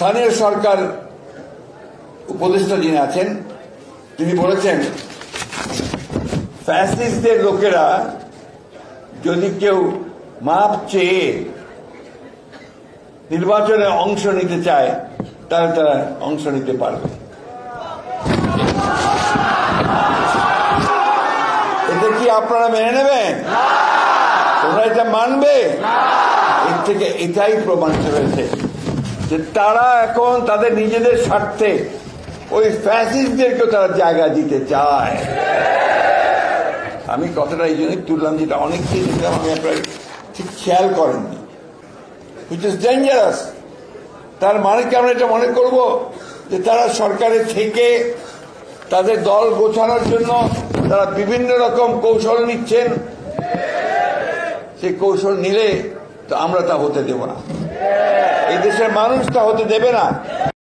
স্থানীয় সরকার উপদেষ্টা যিনি আছেন তিনি বলেছেন ফ্যাসিস্টদের লোকেরা যদি কেউ মাপ চেয়ে নির্বাচনে অংশ নিতে চায় তাহলে তারা অংশ নিতে পারবে। এটা কি আপনারা মেনে নেবেন? তোমরা এটা মানবে? এর থেকে এটাই প্রমাণিত হয়েছে যে তারা এখন তাদের নিজেদের স্বার্থে ওই ফ্যাসিস্টদেরকেও তারা জায়গা দিতে চায়। আমি কথাটা এই জন্যই তুললাম, যেটা অনেককেই দেখলাম আমি আপনার ঠিক খেয়াল করেননি, which is dangerous। তার মানে কি আমরা এটা মনে করব যে তারা সরকারে থেকে তাদের দল গোছানোর জন্য তারা বিভিন্ন রকম কৌশল নিচ্ছেন? সেই কৌশল নিলে তো আমরা তা হতে দেব না, এই দেশের মানুষ তা হতে দেবে না।